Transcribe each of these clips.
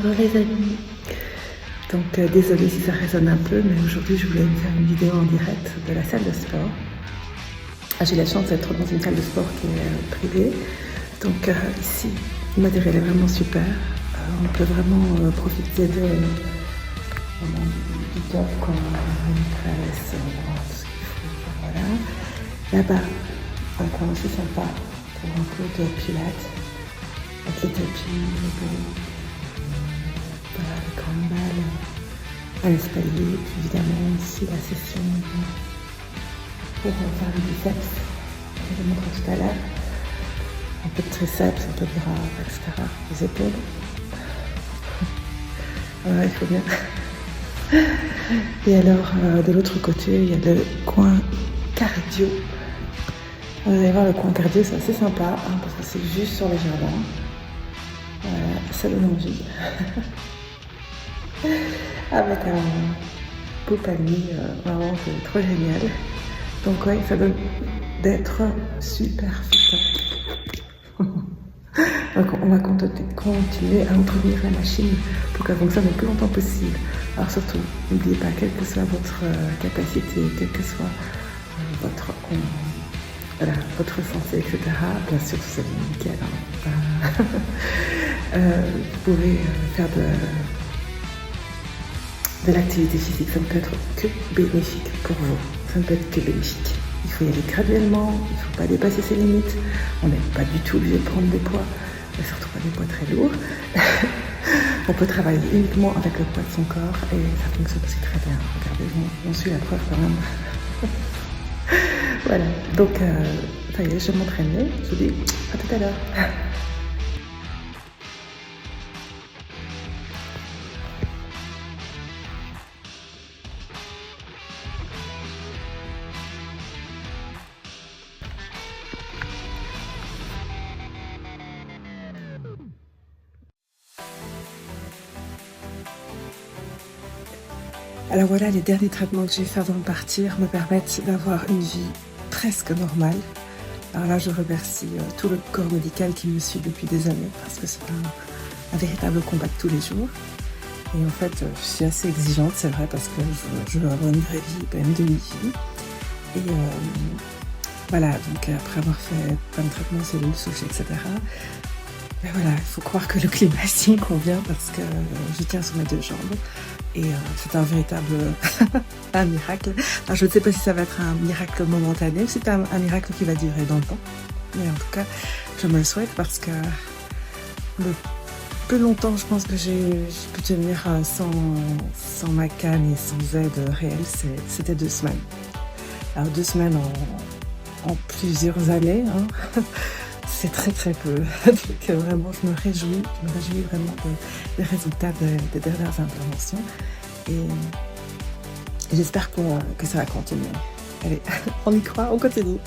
Bonjour les amis. Donc désolée si ça résonne un peu, mais aujourd'hui je voulais faire une vidéo en direct de la salle de sport. J'ai la chance d'être dans une salle de sport qui est privée. Donc ici, le matériel est vraiment super. On peut vraiment profiter du top comme une presse, tout ce qu'il faut. Voilà. Là-bas, un coin aussi sympa pour un peu de pilates. Avec les tapis, les grandes balles, un espalier, puis évidemment ici la session pour faire le biceps, je vous montre tout à l'heure, un peu de triceps, un peu de bras, etc., les épaules, voilà, il faut bien. Et alors de l'autre côté, il y a le coin cardio. Vous allez voir, le coin cardio, c'est assez sympa, parce que c'est juste sur le jardin. Ça donne envie. Avec un beau palmier, vraiment c'est trop génial. Donc ouais, ça donne d'être super fit. Donc on va continuer à entretenir la machine pour qu'elle fonctionne le plus longtemps possible. Alors surtout, n'oubliez pas, quelle que soit votre capacité, quelle que soit votre santé, etc. Bien sûr, vous allez nickel. Vous pouvez faire de l'activité physique, ça ne peut être que bénéfique pour vous. Ça ne peut être que bénéfique. Il faut y aller graduellement, il ne faut pas dépasser ses limites. On n'est pas du tout obligé de prendre des poids, mais surtout pas des poids très lourds. On peut travailler uniquement avec le poids de son corps et ça fonctionne aussi très bien. Regardez, on suit la preuve quand même. Voilà, donc ça y est, je m'entraîne. Je vous dis à tout à l'heure. Alors voilà, les derniers traitements que j'ai fait avant de partir me permettent d'avoir une vie presque normale. Alors là, je remercie tout le corps médical qui me suit depuis des années parce que c'est un véritable combat de tous les jours. Et en fait, je suis assez exigeante, c'est vrai, parce que je veux avoir une vraie vie, pas une demi-vie. Et voilà, donc après avoir fait plein de traitements, cellules souches, etc., mais voilà, il faut croire que le climat s'y convient parce que je tiens sur mes deux jambes. Et c'est un véritable un miracle. Alors, je ne sais pas si ça va être un miracle momentané ou si c'est un miracle qui va durer dans le temps. Mais en tout cas, je me le souhaite parce que le plus longtemps, je pense que j'ai pu tenir sans ma canne et sans aide réelle, c'était 2 semaines. Alors 2 semaines en plusieurs années, hein. C'est très très peu. Donc vraiment, je me réjouis vraiment des résultats des dernières interventions. Et j'espère que ça va continuer. Allez, on y croit, on continue.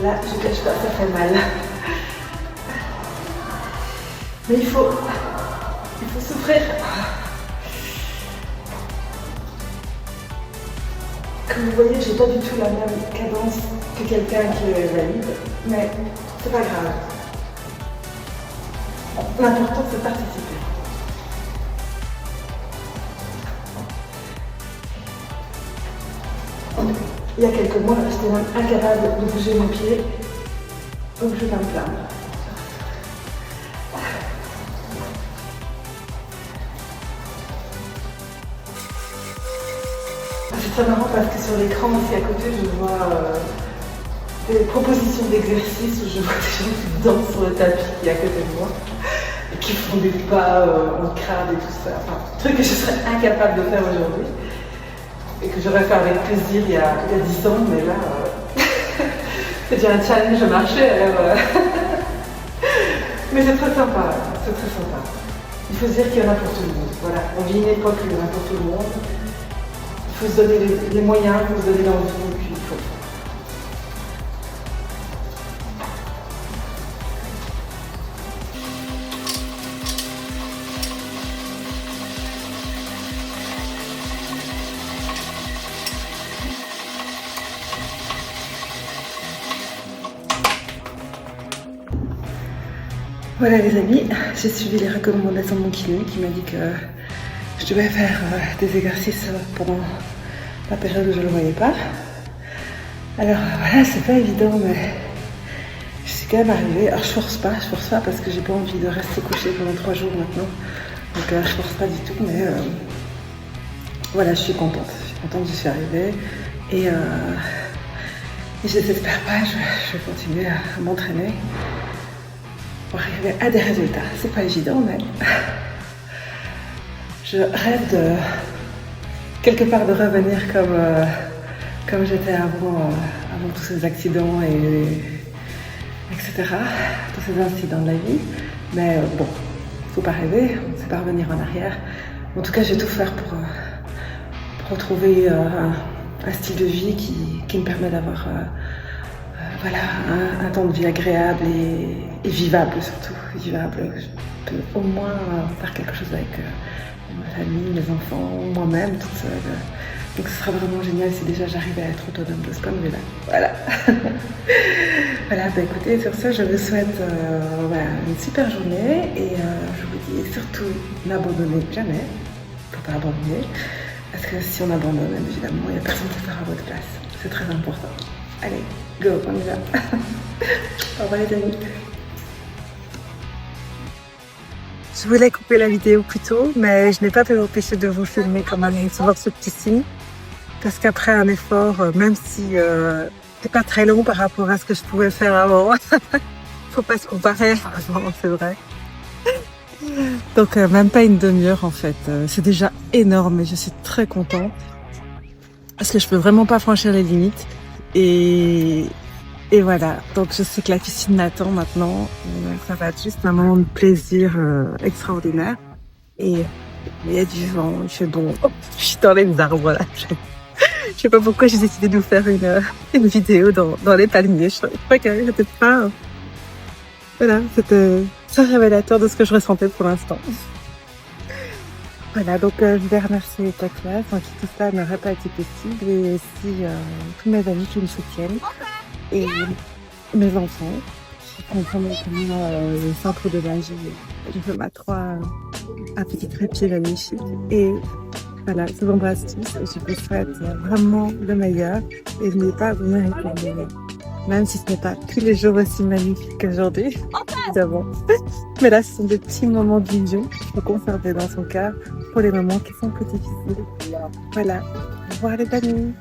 Là, je cache pas, ça fait mal. Mais il faut souffrir. Comme vous voyez, j'ai pas du tout la même cadence que quelqu'un qui est valide, mais c'est pas grave. L'important c'est de participer. Il y a quelques mois, j'étais même incapable de bouger mon pied, donc je vais pas me plaindre. C'est très marrant parce que sur l'écran ici à côté, je vois des propositions d'exercices où je vois des gens qui dansent sur le tapis qui est à côté de moi et qui font des pas en crâne et tout ça. Enfin, un truc que je serais incapable de faire aujourd'hui et que j'aurais fait avec plaisir il y a 10 ans, mais là, c'est déjà un challenge de marcher. Alors, mais c'est très sympa, c'est très sympa. Il faut se dire qu'il y en a pour tout le monde. Voilà, on vit une époque où il y en a pour tout le monde. Il faut se donner les moyens, il faut se donner l'envie, et puis il faut le faire. Voilà les amis, j'ai suivi les recommandations de mon kiné qui m'a dit que je devais faire des exercices pendant la période où je ne le voyais pas. Alors voilà, c'est pas évident, mais je suis quand même arrivée. Alors je force pas parce que j'ai pas envie de rester couchée pendant 3 jours maintenant. Donc je force pas du tout, mais voilà, je suis contente. Je suis contente que je suis arrivée. Et je n'espère pas, je vais continuer à m'entraîner pour arriver à des résultats. C'est pas évident, mais je rêve de quelque part de revenir comme j'étais avant tous ces accidents etc. Tous ces incidents de la vie. Mais bon, faut pas rêver, on ne sait pas revenir en arrière. En tout cas, je vais tout faire pour retrouver un style de vie qui me permet d'avoir voilà, un temps de vie agréable et vivable surtout. Vivable. Je peux au moins faire quelque chose avec ma famille, mes enfants, moi-même, toute seule. Donc ce sera vraiment génial si déjà j'arrive à être autonome de ce point de vue-là. Voilà. Voilà, bah écoutez, sur ça, je vous souhaite voilà, une super journée et je vous dis surtout n'abandonnez jamais. Il ne faut pas abandonner. Parce que si on abandonne, évidemment, il n'y a personne qui fera à votre place. C'est très important. Allez, go, on y va. Au revoir les amis. Je voulais couper la vidéo plus tôt, mais je n'ai pas pu m'empêcher de vous filmer quand même sur ce petit signe. Parce qu'après un effort, même si c'est pas très long par rapport à ce que je pouvais faire avant, faut pas se comparer avant, c'est vrai. Donc même pas une demi-heure en fait. C'est déjà énorme et je suis très contente. Parce que je peux vraiment pas franchir les limites. Et voilà, donc je sais que la piscine m'attend maintenant. Ça va être juste un moment de plaisir extraordinaire. Et il y a du vent, il fait bon. Oh, je suis dans les arbres là. Je sais pas pourquoi j'ai décidé de vous faire une vidéo dans les palmiers. Je crois que c'était pas... Voilà, c'était très révélateur de ce que je ressentais pour l'instant. Voilà, donc je voulais remercier ta classe, sans qui tout ça n'aurait pas été possible, et aussi tous mes amis qui me soutiennent, et mes enfants, qui comprennent comment le centre de l'âge, je me mettre un petit trépied magnifique, et voilà, je vous embrasse tous, et je vous souhaite vraiment le meilleur, et je n'ai pas à vous mériter, même si ce n'est pas tous les jours aussi magnifique qu'aujourd'hui, évidemment. Mais là, ce sont des petits moments de vie qu'il faut conserver dans son cœur pour les moments qui sont plus difficiles. Voilà. Au revoir les amis.